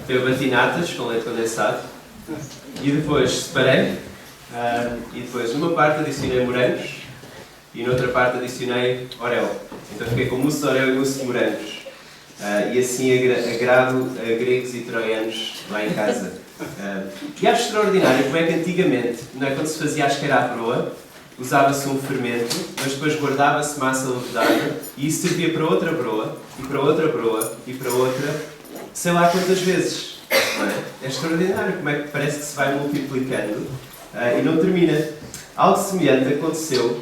Eu bati natas com leite condensado e depois separei e depois numa parte adicionei morangos e noutra parte adicionei oreo. Então fiquei com mousse de oreo e mousse de morangos. E assim agrado a gregos e troianos lá em casa. E acho extraordinário como é que antigamente, não é, quando se fazia a esqueira à proa, usava-se um fermento, mas depois guardava-se massa levedada e isso servia para outra broa, e para outra broa, e para outra, sei lá quantas vezes. Não é? É extraordinário como é que parece que se vai multiplicando e não termina. Algo semelhante aconteceu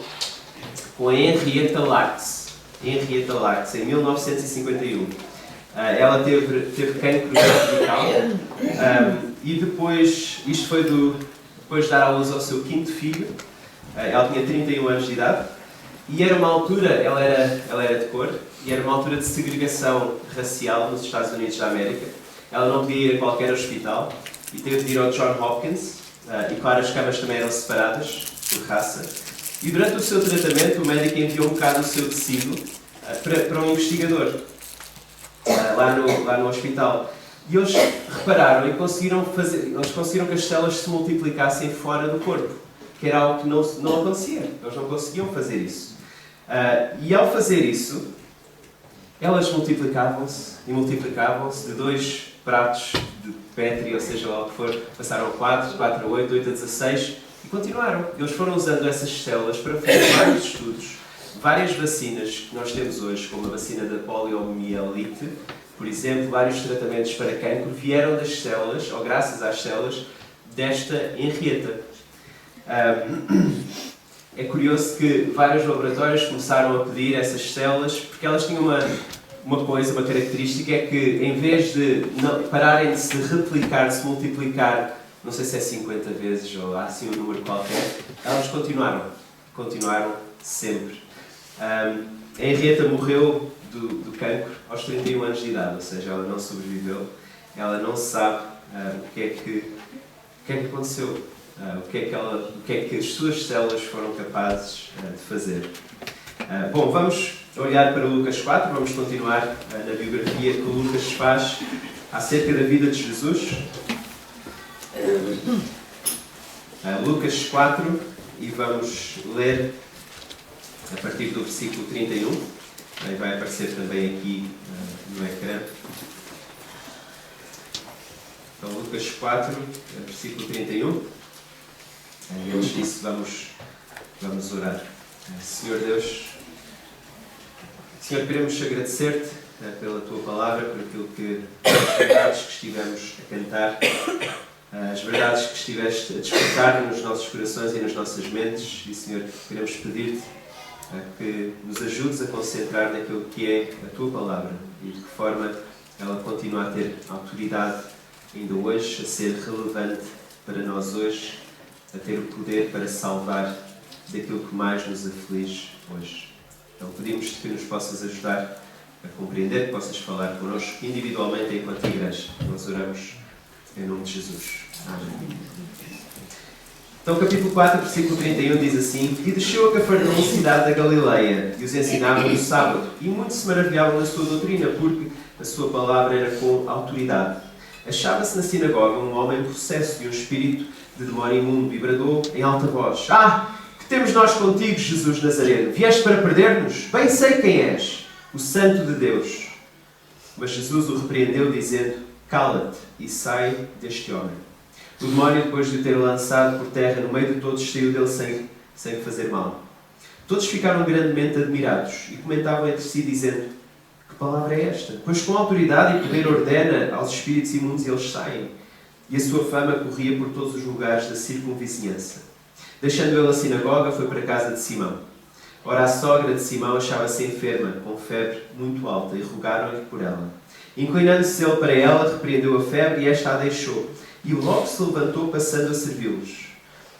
com a Henrietta Lacks. Henrietta Lacks, em 1951. Ela teve cancro cervical e depois, isto foi depois de dar à luz ao seu quinto filho. Ela tinha 31 anos de idade e era uma altura, ela era de cor, e era uma altura de segregação racial nos Estados Unidos da América. Ela não podia ir a qualquer hospital e teve de ir ao Johns Hopkins, e claro, as camas também eram separadas por raça. E durante o seu tratamento, o médico enviou um bocado o seu tecido para um investigador lá no hospital. E eles repararam e conseguiram que as células se multiplicassem fora do corpo, que era algo que não acontecia. Eles não conseguiam fazer isso. E ao fazer isso, elas multiplicavam-se de 2 pratos de Petri, ou seja, lá o que for, passaram a 4 a 8, 8 a 16 e continuaram. Eles foram usando essas células para fazer vários estudos, várias vacinas que nós temos hoje, como a vacina da poliomielite, por exemplo, vários tratamentos para cancro, vieram das células, ou graças às células, desta Henrietta. É curioso que vários laboratórios começaram a pedir essas células porque elas tinham uma característica, é que em vez de pararem de se replicar, de se multiplicar, não sei se é 50 vezes ou há assim um número qualquer, elas continuaram sempre. A Henrietta morreu do cancro aos 31 anos de idade, ou seja, ela não sobreviveu, ela não sabe o que é que aconteceu. O que é que as suas células foram capazes de fazer. Bom, vamos olhar para Lucas 4, vamos continuar na biografia que Lucas faz acerca da vida de Jesus. Lucas 4, e vamos ler a partir do versículo 31. Vai aparecer também aqui no ecrã. Então, Lucas 4, versículo 31. E antes disso, vamos orar. Senhor Deus, Senhor, queremos agradecer-te pela Tua Palavra, por aquilo que as verdades que estivemos a cantar, as verdades que estiveste a despertar nos nossos corações e nas nossas mentes. E, Senhor, queremos pedir-te que nos ajudes a concentrar naquilo que é a Tua Palavra e de que forma ela continua a ter autoridade ainda hoje, a ser relevante para nós hoje, a ter o poder para salvar daquilo que mais nos aflige hoje. Então pedimos-te que nos possas ajudar a compreender, que possas falar connosco individualmente enquanto igreja. Nós oramos em nome de Jesus. Amém. Então capítulo 4, versículo 31 diz assim: E desceu a Cafarnaum, cidade da Galileia, e os ensinava no sábado, e muitos se maravilhavam da sua doutrina, porque a sua palavra era com autoridade. Achava-se na sinagoga um homem possesso de um espírito de demónio imundo, e bradou em alta voz: que temos nós contigo, Jesus Nazareno? Vieste para perder-nos? Bem sei quem és, o Santo de Deus. Mas Jesus o repreendeu, dizendo: Cala-te e sai deste homem. O demónio, depois de o ter lançado por terra no meio de todos, saiu dele sem fazer mal. Todos ficaram grandemente admirados e comentavam entre si, dizendo: Que palavra é esta? Pois com autoridade e poder ordena aos espíritos imundos e eles saem. E a sua fama corria por todos os lugares da circunvizinhança. Deixando ele a sinagoga, foi para a casa de Simão. Ora, a sogra de Simão achava-se enferma, com febre muito alta, e rogaram-lhe por ela. Inclinando-se ele para ela, repreendeu a febre e esta a deixou. E logo se levantou, passando a servi-los.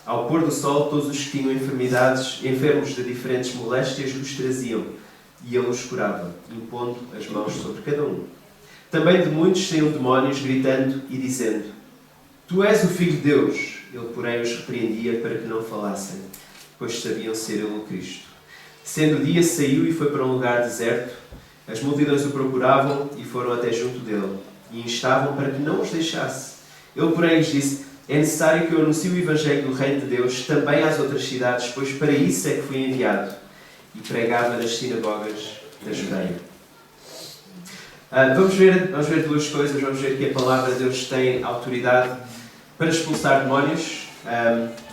Ao pôr do sol, todos os que tinham enfermidades, enfermos de diferentes moléstias, os traziam, e ele os curava, impondo as mãos sobre cada um. Também de muitos saíam demónios, gritando e dizendo: Tu és o Filho de Deus. Ele, porém, os repreendia para que não falassem, pois sabiam ser ele o Cristo. Sendo o dia, saiu e foi para um lugar deserto. As multidões o procuravam e foram até junto dele. e instavam para que não os deixasse. Ele, porém, lhes disse: é necessário que eu anuncie o Evangelho do Reino de Deus também às outras cidades, pois para isso é que fui enviado. E pregava nas sinagogas da Judeia. Vamos ver duas coisas. Vamos ver que a palavra de Deus tem autoridade para expulsar demónios.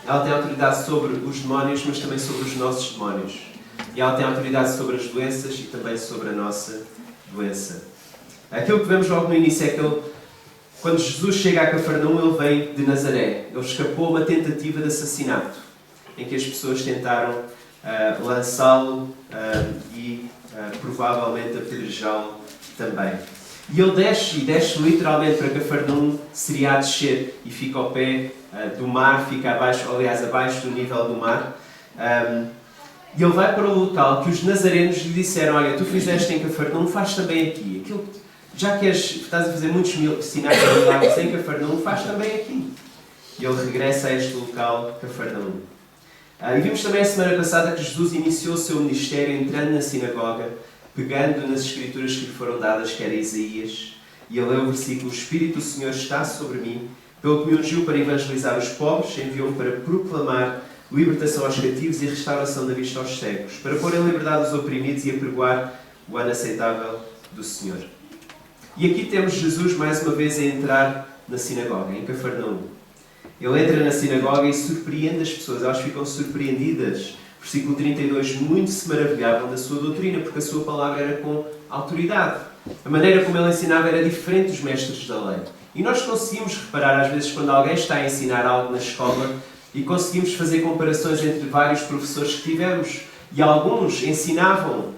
Ela tem autoridade sobre os demónios, mas também sobre os nossos demónios. E ela tem autoridade sobre as doenças e também sobre a nossa doença. Aquilo que vemos logo no início é que quando Jesus chega a Cafarnaum, ele vem de Nazaré. Ele escapou a uma tentativa de assassinato, em que as pessoas tentaram lançá-lo e provavelmente apedrejá-lo também. E ele desce literalmente para Cafarnaum, seria a descer, e fica ao pé do mar, fica abaixo do nível do mar. E ele vai para o local que os nazarenos lhe disseram: olha, tu fizeste em Cafarnaum, faz também aqui. Já que estás a fazer muitos sinais de milagres em Cafarnaum, faz também aqui. E ele regressa a este local, Cafarnaum. E vimos também a semana passada que Jesus iniciou o seu ministério entrando na sinagoga, pegando nas escrituras que lhe foram dadas, que era Isaías, e ele leu o versículo: o Espírito do Senhor está sobre mim, pelo que me ungiu para evangelizar os pobres, enviou-me para proclamar libertação aos cativos e restauração da vista aos cegos, para pôr em liberdade os oprimidos e apregoar o ano aceitável do Senhor. E aqui temos Jesus mais uma vez a entrar na sinagoga, em Cafarnaum. Ele entra na sinagoga e surpreende as pessoas, elas ficam surpreendidas. Versículo 32, muito se maravilhavam da sua doutrina, porque a sua palavra era com autoridade. A maneira como ele ensinava era diferente dos mestres da lei. E nós conseguimos reparar, às vezes, quando alguém está a ensinar algo na escola, e conseguimos fazer comparações entre vários professores que tivemos. E alguns ensinavam,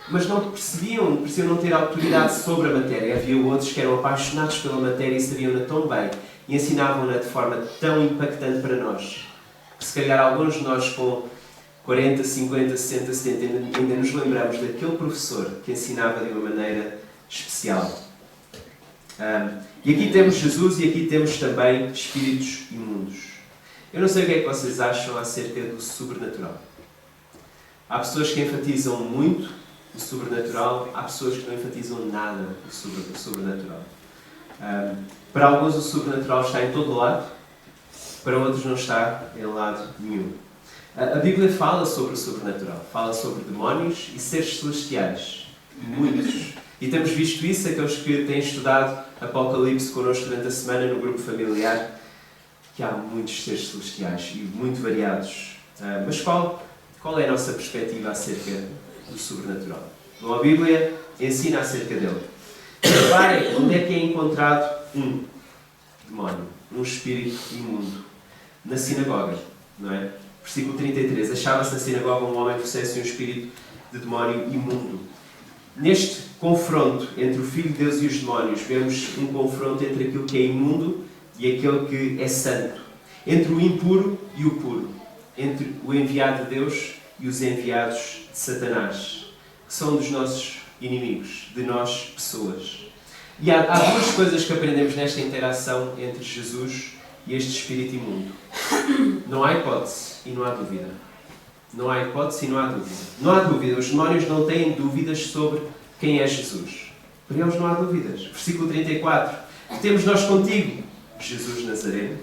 mas não pareciam não ter autoridade sobre a matéria. Havia outros que eram apaixonados pela matéria e sabiam-na tão bem, e ensinavam-na de forma tão impactante para nós, que se calhar alguns de nós com 40, 50, 60, 70 ainda nos lembramos daquele professor que ensinava de uma maneira especial. E aqui temos Jesus e aqui temos também espíritos imundos. Eu não sei o que é que vocês acham acerca do sobrenatural. Há pessoas que enfatizam muito o sobrenatural, há pessoas que não enfatizam nada o sobrenatural. Para alguns o sobrenatural está em todo lado, para outros não está em lado nenhum. A Bíblia fala sobre o sobrenatural, fala sobre demónios e seres celestiais, muitos. E temos visto isso, aqueles que têm estudado Apocalipse connosco durante a semana no grupo familiar, que há muitos seres celestiais e muito variados. Mas qual é a nossa perspectiva acerca do sobrenatural? Bom, a Bíblia ensina acerca dele. Reparem onde é que é encontrado um demónio, um espírito imundo. Na sinagoga, não é? Versículo 33. Achava-se na sinagoga um homem possesso de um espírito de demónio imundo. Neste confronto entre o Filho de Deus e os demónios, vemos um confronto entre aquilo que é imundo e aquele que é santo. Entre o impuro e o puro. Entre o enviado de Deus e os enviados de Satanás, que são dos nossos inimigos, de nós, pessoas. E há duas coisas que aprendemos nesta interação entre Jesus e este espírito imundo. Não há hipótese e não há dúvida. Não há hipótese e não há dúvida. Não há dúvida. Os demónios não têm dúvidas sobre quem é Jesus. Para eles não há dúvidas. Versículo 34. Que temos nós contigo, Jesus Nazareno.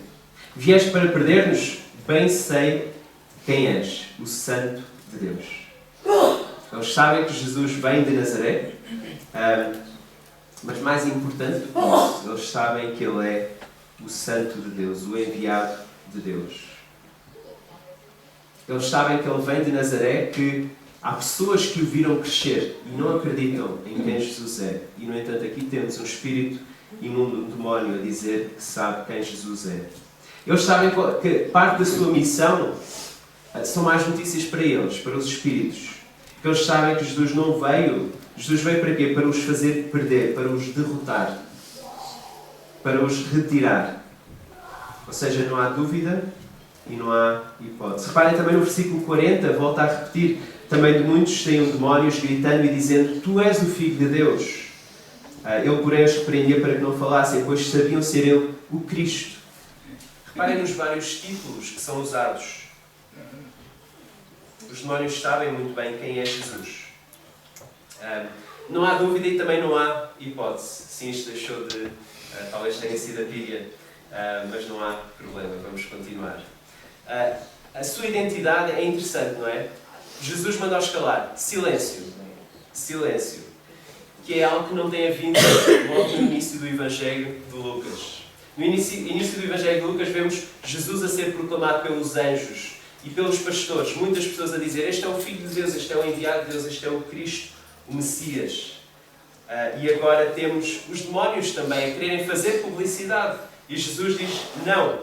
Vieste para perder-nos? Bem sei quem és, o Santo de Deus. Eles sabem que Jesus vem de Nazaré, mas mais importante do que isso, eles sabem que Ele é o Santo de Deus, o enviado de Deus. Eles sabem que Ele vem de Nazaré, que há pessoas que o viram crescer e não acreditam em quem Jesus é. E, no entanto, aqui temos um espírito imundo, um demónio, a dizer que sabe quem Jesus é. Eles sabem que parte da sua missão são más notícias para eles, para os espíritos. Porque eles sabem que Jesus não veio. Jesus veio para quê? Para os fazer perder, para os derrotar, para os retirar. Ou seja, não há dúvida e não há hipótese. Reparem também no versículo 40, volta a repetir, também de muitos saíam demónios gritando e dizendo: Tu és o Filho de Deus. Ele, porém, os repreendia para que não falassem, pois sabiam ser ele o Cristo. Reparem nos vários títulos que são usados. Os demónios sabem muito bem quem é Jesus. Não há dúvida e também não há hipótese. Sim, isto deixou de... talvez tenha sido a pilha, mas não há problema, vamos continuar. A sua identidade é interessante, não é? Jesus mandou-os calar. Silêncio. Silêncio. Que é algo que não tem havido logo no início do Evangelho de Lucas. No início do Evangelho de Lucas vemos Jesus a ser proclamado pelos anjos e pelos pastores. Muitas pessoas a dizer: este é o Filho de Deus, este é o enviado de Deus, este é o Cristo, o Messias. E agora temos os demónios também a quererem fazer publicidade. E Jesus diz: não.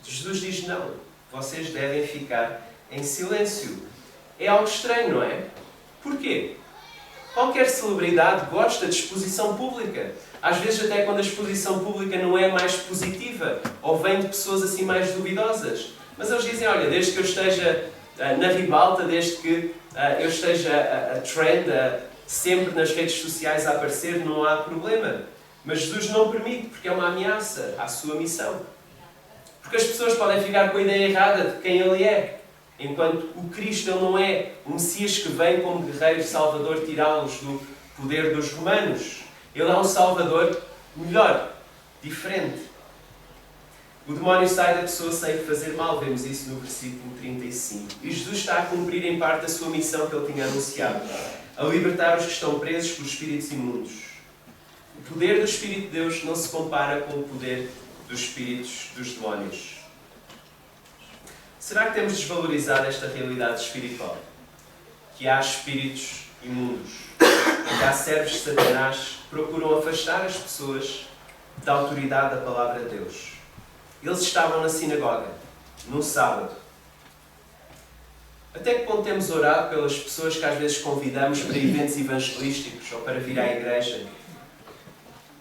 Jesus diz: não. Vocês devem ficar em silêncio. É algo estranho, não é? Porquê? Qualquer celebridade gosta de exposição pública. Às vezes até quando a exposição pública não é mais positiva, ou vem de pessoas assim mais duvidosas. Mas eles dizem: olha, desde que eu esteja na ribalta, desde que eu esteja a trend, sempre nas redes sociais a aparecer, não há problema. Mas Jesus não permite, porque é uma ameaça à sua missão. Porque as pessoas podem ficar com a ideia errada de quem Ele é. Enquanto o Cristo, Ele não é o Messias que vem como guerreiro salvador tirá-los do poder dos romanos. Ele é um salvador melhor, diferente. O demónio sai da pessoa sem fazer mal. Vemos isso no versículo 35. E Jesus está a cumprir em parte a sua missão que Ele tinha anunciado. A libertar os que estão presos por espíritos imundos. O poder do Espírito de Deus não se compara com o poder dos espíritos dos demónios. Será que temos desvalorizado esta realidade espiritual? Que há espíritos imundos, que há servos de Satanás que procuram afastar as pessoas da autoridade da palavra de Deus. Eles estavam na sinagoga, num sábado. Até que ponto temos orado pelas pessoas que às vezes convidamos para eventos evangelísticos ou para vir à igreja?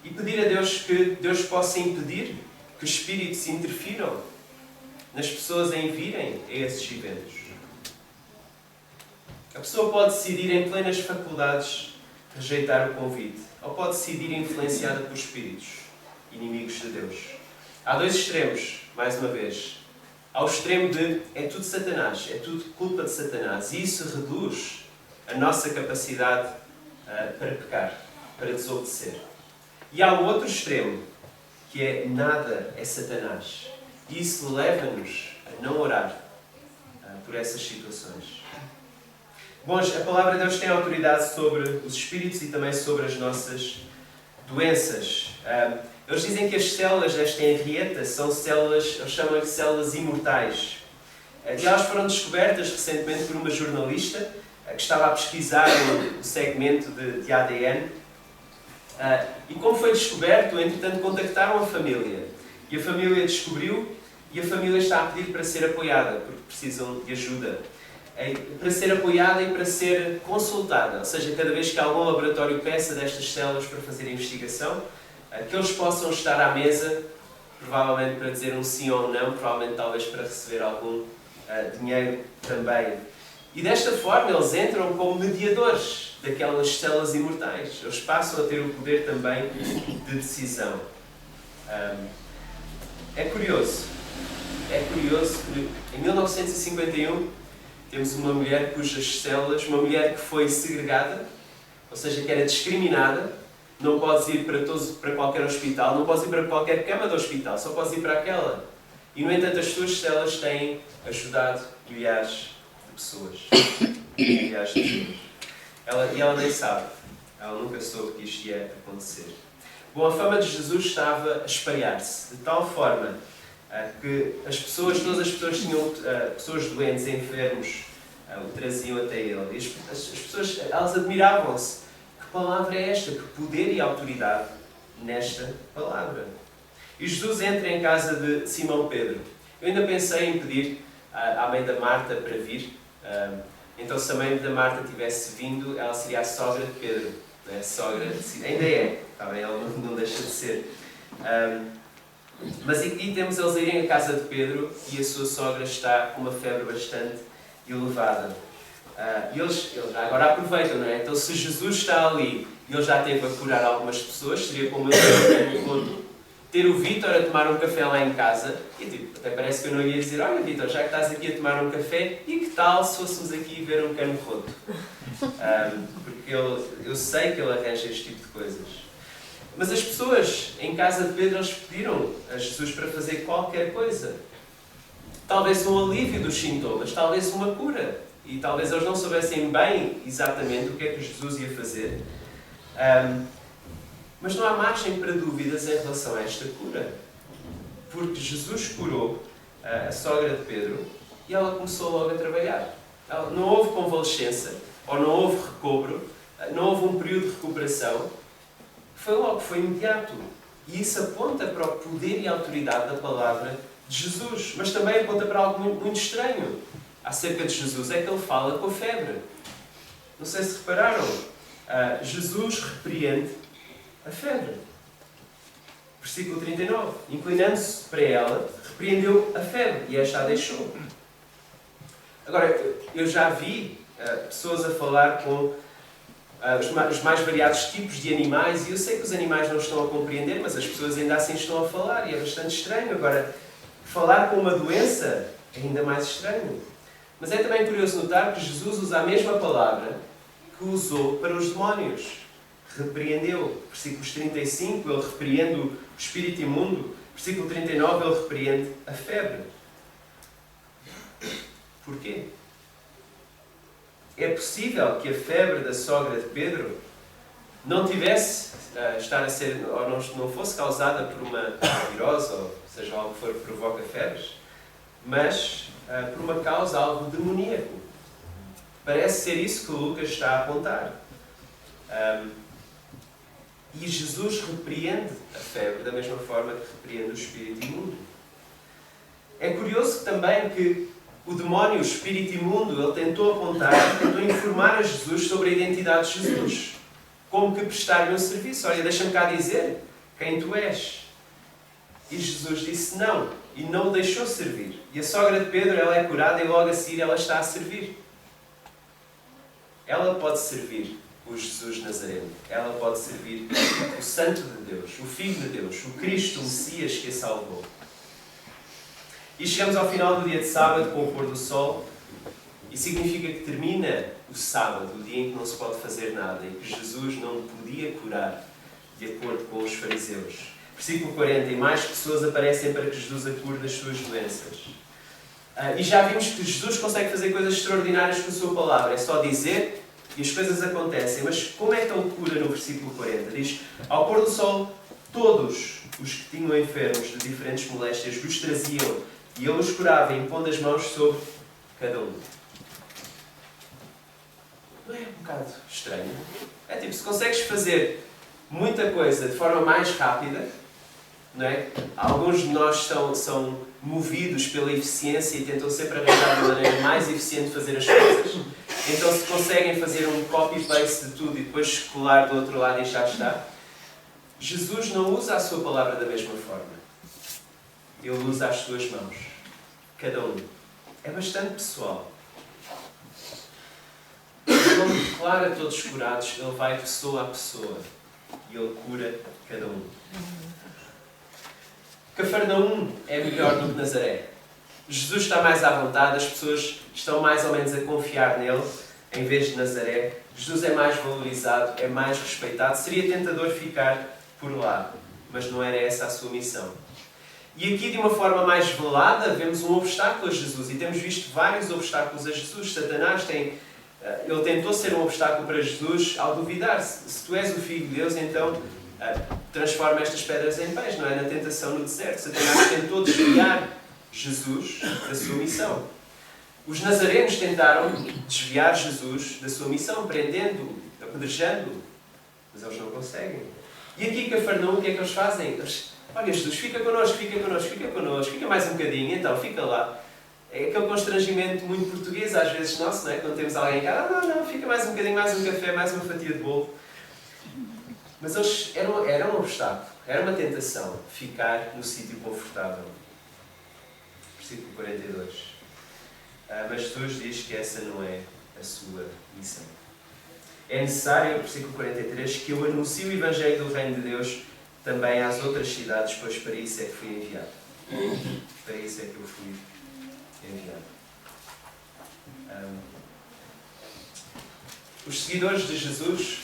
E pedir a Deus que Deus possa impedir que os espíritos interfiram nas pessoas em virem a esses eventos. A pessoa pode decidir em plenas faculdades rejeitar o convite, ou pode decidir influenciada por espíritos inimigos de Deus. Há dois extremos, mais uma vez. Há o extremo de é tudo Satanás, é tudo culpa de Satanás, e isso reduz a nossa capacidade para pecar, para desobedecer. E há o outro extremo, que é nada é Satanás. E isso leva-nos a não orar por essas situações. Bons, a palavra de Deus tem autoridade sobre os espíritos e também sobre as nossas doenças. Eles dizem que as células desta Henrietta são células, eles chamam de células imortais. E elas foram descobertas recentemente por uma jornalista que estava a pesquisar o segmento de ADN. E como foi descoberto, entretanto contactaram a família. E a família descobriu e a família está a pedir para ser apoiada, porque precisam de ajuda. Para ser apoiada e para ser consultada. Ou seja, cada vez que algum laboratório peça destas células para fazer a investigação, que eles possam estar à mesa, provavelmente para dizer um sim ou um não, provavelmente talvez para receber algum dinheiro também. E desta forma eles entram como mediadores daquelas células imortais. Eles passam a ter o poder também de decisão. É curioso que em 1951 temos uma mulher cujas células, uma mulher que foi segregada, ou seja, que era discriminada, não podes ir para qualquer hospital, não podes ir para qualquer cama do hospital, só podes ir para aquela. E, no entanto, as suas células têm ajudado milhares de pessoas. Milhares de pessoas. Ela nem sabe. Ela nunca soube que isto ia acontecer. Bom, a fama de Jesus estava a espalhar-se, de tal forma que as pessoas, todas as pessoas tinham pessoas doentes, enfermos, o traziam até ele. E as pessoas, elas admiravam-se. Que palavra é esta? Que poder e autoridade nesta palavra. E Jesus entra em casa de Simão Pedro. Eu ainda pensei em pedir à mãe da Marta para vir. Então, se a mãe da Marta tivesse vindo, ela seria a sogra de Pedro. Não é? Sogra de... Ainda é. Está bem? Ela não deixa de ser. Mas aqui temos eles a irem à casa de Pedro e a sua sogra está com uma febre bastante elevada. E eles agora aproveitam, não é? Então, se Jesus está ali e ele já teve a curar algumas pessoas, seria como ele todo ter o Vítor a tomar um café lá em casa e tipo, até parece que eu não ia dizer: olha Vítor, já que estás aqui a tomar um café, e que tal se fôssemos aqui ver um cano roto? Porque eu sei que ele arranja este tipo de coisas. Mas as pessoas em casa de Pedro, eles pediram a Jesus para fazer qualquer coisa. Talvez um alívio dos sintomas, talvez uma cura. E talvez eles não soubessem bem exatamente o que é que Jesus ia fazer. Mas não há margem para dúvidas em relação a esta cura. Porque Jesus curou a sogra de Pedro e ela começou logo a trabalhar. Não houve convalescença, ou não houve recobro, não houve um período de recuperação. Foi logo, foi imediato. E isso aponta para o poder e a autoridade da palavra de Jesus. Mas também aponta para algo muito estranho acerca de Jesus. É que ele fala com a febre. Não sei se repararam. Jesus repreende a febre. Versículo 39. Inclinando-se para ela, repreendeu a febre e esta a deixou. Agora, eu já vi pessoas a falar com os mais variados tipos de animais, e eu sei que os animais não estão a compreender, mas as pessoas ainda assim estão a falar, e é bastante estranho. Agora, falar com uma doença é ainda mais estranho. Mas é também curioso notar que Jesus usa a mesma palavra que usou para os demónios. Repreendeu. Versículos 35, ele repreende o espírito imundo. Versículo 39, ele repreende a febre. Porquê? É possível que a febre da sogra de Pedro não tivesse estar a ser, ou não fosse causada por uma virose, ou seja, algo que for que provoca febres, mas por uma causa, algo demoníaco. Parece ser isso que Lucas está a apontar. E Jesus repreende a febre da mesma forma que repreende o espírito imundo. É curioso também que o demónio, o espírito imundo, ele tentou apontar, tentou informar a Jesus sobre a identidade de Jesus. Como que prestar-lhe um serviço. Olha, deixa-me cá dizer quem tu és. E Jesus disse não. E não o deixou servir. E a sogra de Pedro, ela é curada e logo a seguir ela está a servir. Ela pode servir o Jesus Nazareno. Ela pode servir o Santo de Deus, o Filho de Deus, o Cristo, o Messias que a salvou. E chegamos ao final do dia de sábado com o pôr do sol, e significa que termina o sábado, o dia em que não se pode fazer nada, e que Jesus não podia curar, de acordo com os fariseus. Versículo 40, e mais pessoas aparecem para que Jesus a cure das suas doenças. E já vimos que Jesus consegue fazer coisas extraordinárias com a sua palavra. É só dizer e as coisas acontecem. Mas como é que ele cura no versículo 40? Diz, ao pôr do sol, todos os que tinham enfermos de diferentes moléstias os traziam, e ele os curava, impondo as mãos sobre cada um. Não é um bocado estranho? É tipo, se consegues fazer muita coisa de forma mais rápida, não é? Alguns de nós são movidos pela eficiência e tentam sempre arranjar a maneira mais eficiente de fazer as coisas. Então, se conseguem fazer um copy-paste de tudo e depois colar do outro lado e já está, Jesus não usa a sua palavra da mesma forma. Ele usa as suas mãos. Cada um. É bastante pessoal. Ele não declara todos curados, ele vai pessoa a pessoa. E ele cura cada um. Cafarnaum é melhor do que Nazaré. Jesus está mais à vontade, as pessoas estão mais ou menos a confiar nele, em vez de Nazaré. Jesus é mais valorizado, é mais respeitado. Seria tentador ficar por lá, mas não era essa a sua missão. E aqui, de uma forma mais velada, vemos um obstáculo a Jesus. E temos visto vários obstáculos a Jesus. Satanás ele tentou ser um obstáculo para Jesus ao duvidar. Se tu és o Filho de Deus, então transforma estas pedras em pães. Não é? Na tentação no deserto. Satanás tentou desviar Jesus da sua missão. Os nazarenos tentaram desviar Jesus da sua missão, prendendo-o, apedrejando-o. Mas eles não conseguem. E aqui, Cafarnaum, o que é que eles fazem? Olha, Jesus, fica connosco, fica mais um bocadinho, então, fica lá. É aquele constrangimento muito português, às vezes nosso, não é? Quando temos alguém em casa, não, fica mais um bocadinho, mais um café, mais uma fatia de bolo. Mas eles era um obstáculo, era uma tentação, ficar no sítio confortável. Versículo 42. Mas Jesus diz que essa não é a sua missão. É necessário, versículo 43, que eu anuncie o Evangelho do Reino de Deus também às outras cidades, pois para isso é que fui enviado. Para isso é que eu fui enviado. Os seguidores de Jesus,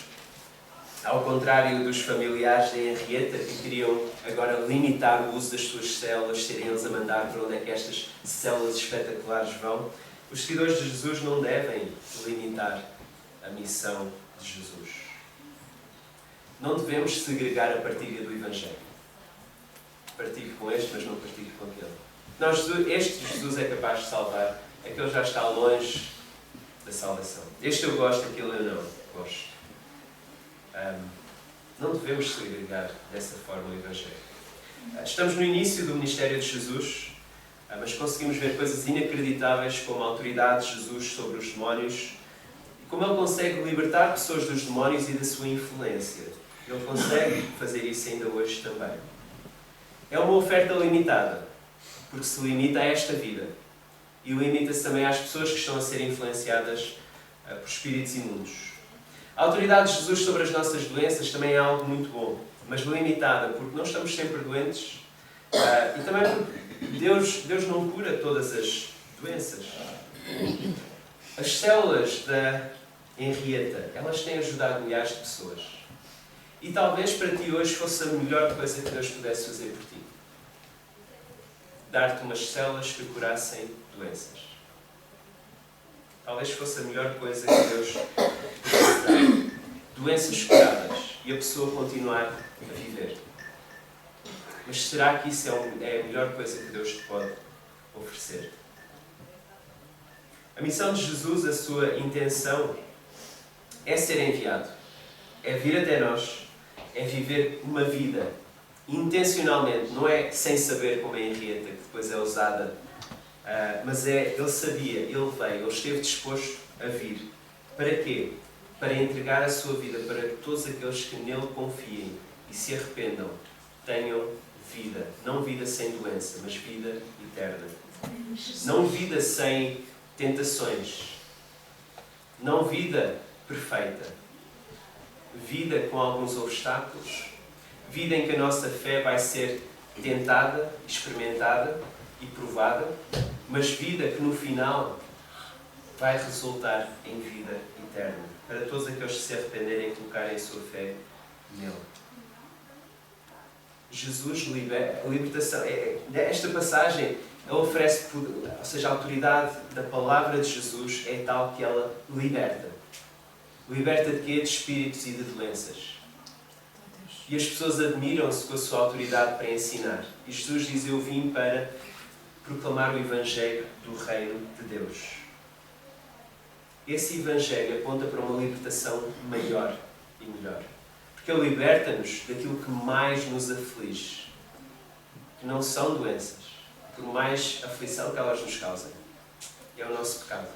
ao contrário dos familiares de Henrietta, que queriam agora limitar o uso das suas células, serem eles a mandar para onde é que estas células espetaculares vão, os seguidores de Jesus não devem limitar a missão de Jesus. Não devemos segregar a partilha do Evangelho. Partilho com este, mas não partilho com aquele. Não, este Jesus é capaz de salvar, aquele já está longe da salvação. Este eu gosto, aquele eu não gosto. Não devemos segregar dessa forma o Evangelho. Estamos no início do ministério de Jesus, mas conseguimos ver coisas inacreditáveis como a autoridade de Jesus sobre os demónios e como ele consegue libertar pessoas dos demónios e da sua influência. Ele consegue fazer isso ainda hoje também. É uma oferta limitada, porque se limita a esta vida e limita-se também às pessoas que estão a ser influenciadas por espíritos imundos. A autoridade de Jesus sobre as nossas doenças também é algo muito bom, mas limitada, porque não estamos sempre doentes e também porque Deus não cura todas as doenças. As células da Henrietta, elas têm ajudado milhares de pessoas. E talvez para ti hoje fosse a melhor coisa que Deus pudesse fazer por ti. Dar-te umas células que curassem doenças. Talvez fosse a melhor coisa que Deus pudesse dar. Doenças curadas e a pessoa continuar a viver. Mas será que isso é a melhor coisa que Deus te pode oferecer? A missão de Jesus, a sua intenção é ser enviado. É vir até nós, é viver uma vida intencionalmente, não é sem saber como é Henrietta, que depois é usada, mas ele sabia, ele veio, ele esteve disposto a vir. Para quê? Para entregar a sua vida para que todos aqueles que nele confiem e se arrependam tenham vida. Não vida sem doença, mas vida eterna. Não vida sem tentações. Não vida perfeita. Vida com alguns obstáculos. Vida em que a nossa fé vai ser tentada, experimentada e provada. Mas vida que no final vai resultar em vida eterna. Para todos aqueles que se arrependerem e colocarem a sua fé nele. Jesus liberta, a libertação. Esta passagem ela oferece, ou seja, a autoridade da palavra de Jesus é tal que ela liberta. Liberta de quê? De espíritos e de doenças. E as pessoas admiram-se com a sua autoridade para ensinar. E Jesus diz, eu vim para proclamar o Evangelho do Reino de Deus. Esse Evangelho aponta para uma libertação maior e melhor. Porque ele liberta-nos daquilo que mais nos aflige. Que não são doenças. Por mais aflição que elas nos causem. É o nosso pecado.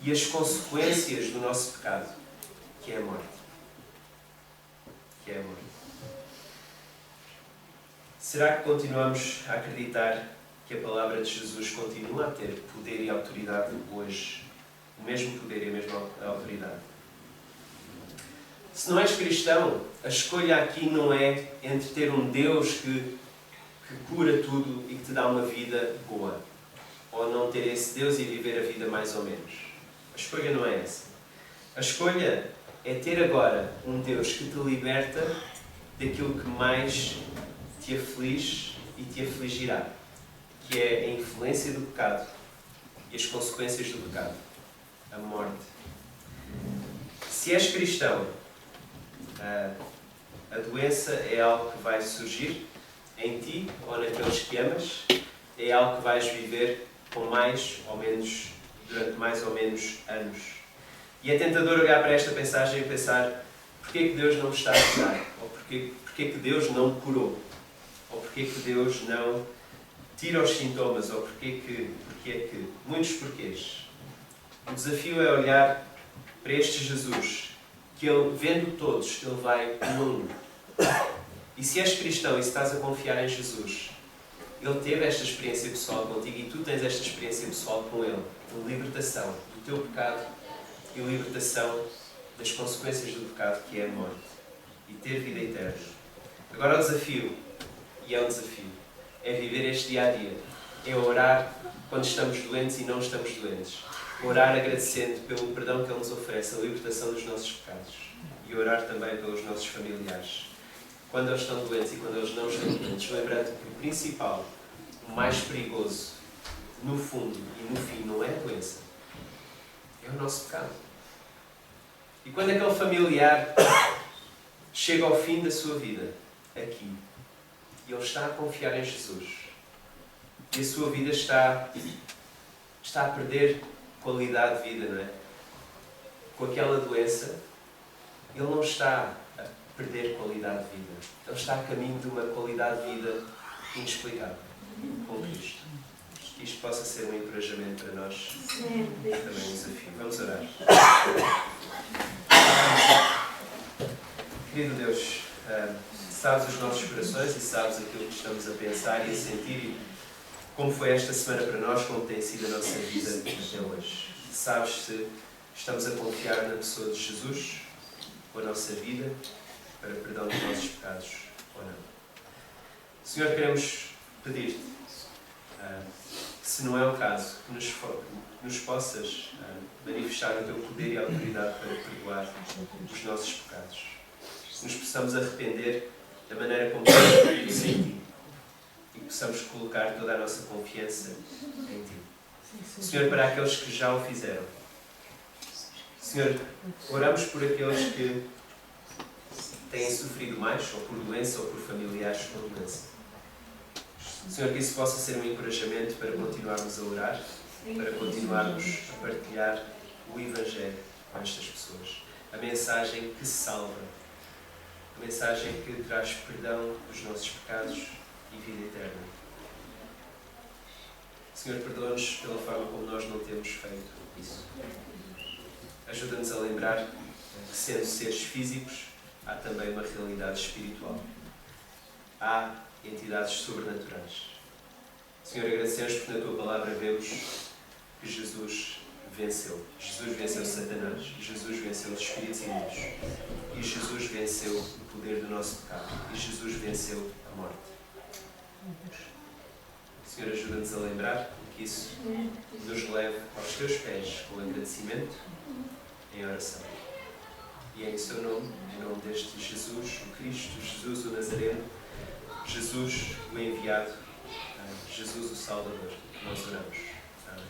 E as consequências do nosso pecado, que é a morte. Que é a morte. Será que continuamos a acreditar que a palavra de Jesus continua a ter poder e autoridade hoje? O mesmo poder e a mesma autoridade? Se não és cristão, a escolha aqui não é entre ter um Deus que cura tudo e que te dá uma vida boa, ou não ter esse Deus e viver a vida mais ou menos. A escolha não é essa. A escolha é ter agora um Deus que te liberta daquilo que mais te aflige e te afligirá, que é a influência do pecado e as consequências do pecado, a morte. Se és cristão, a doença é algo que vai surgir em ti ou naqueles que amas, é algo que vais viver com mais ou menos, durante mais ou menos anos. E é tentador olhar para esta passagem e pensar porquê é que Deus não me está a curar? Ou porquê é que Deus não me curou? Ou porquê é que Deus não tira os sintomas? Ou porquê é que... Muitos porquês. O desafio é olhar para este Jesus, que ele, vendo todos, ele vai um a um. E se és cristão e se estás a confiar em Jesus, ele teve esta experiência pessoal contigo e tu tens esta experiência pessoal com ele, de libertação do teu pecado e libertação das consequências do pecado, que é a morte, e ter vida eterna. Agora o desafio, e é um desafio, é viver este dia-a-dia. É orar quando estamos doentes e não estamos doentes. Orar agradecendo pelo perdão que Ele nos oferece, a libertação dos nossos pecados. E orar também pelos nossos familiares. Quando eles estão doentes e quando eles não estão doentes, lembrando que o principal, o mais perigoso, no fundo e no fim, não é a doença. É o nosso pecado. E quando aquele familiar chega ao fim da sua vida, aqui, e ele está a confiar em Jesus, e a sua vida está a perder qualidade de vida, não é? Com aquela doença, ele não está a perder qualidade de vida. Ele está a caminho de uma qualidade de vida inexplicável com Cristo. Que isto possa ser um encorajamento para nós e também um desafio. Vamos orar. Querido Deus, sabes os nossos corações e sabes aquilo que estamos a pensar e a sentir e como foi esta semana para nós, como tem sido a nossa vida até hoje. Sabes se estamos a confiar na pessoa de Jesus com a nossa vida para perdão dos nossos pecados ou não. Senhor, queremos pedir-te, se não é o caso, que nos possas manifestar o teu poder e autoridade para perdoar os nossos pecados. Que nos possamos arrepender da maneira como estamos em ti e que possamos colocar toda a nossa confiança em ti. Senhor, para aqueles que já o fizeram. Senhor, oramos por aqueles que têm sofrido mais, ou por doença, ou por familiares com doença. Senhor, que isso possa ser um encorajamento para continuarmos a orar, para continuarmos a partilhar o Evangelho com estas pessoas. A mensagem que salva, a mensagem que traz perdão dos nossos pecados e vida eterna. Senhor, perdoa-nos pela forma como nós não temos feito isso. Ajuda-nos a lembrar que, sendo seres físicos, há também uma realidade espiritual. Há entidades sobrenaturais. Senhor, agradecemos porque na Tua Palavra vemos que Jesus venceu. Jesus venceu Satanás. Jesus venceu os espíritos imundos. E Jesus venceu o poder do nosso pecado. E Jesus venceu a morte. Senhor, ajuda-nos a lembrar que isso nos leve aos Teus pés com agradecimento em oração. E é em Seu nome, em nome deste Jesus, o Cristo, Jesus o Nazareno, Jesus o enviado, Jesus o Salvador, que nós oramos. Amém.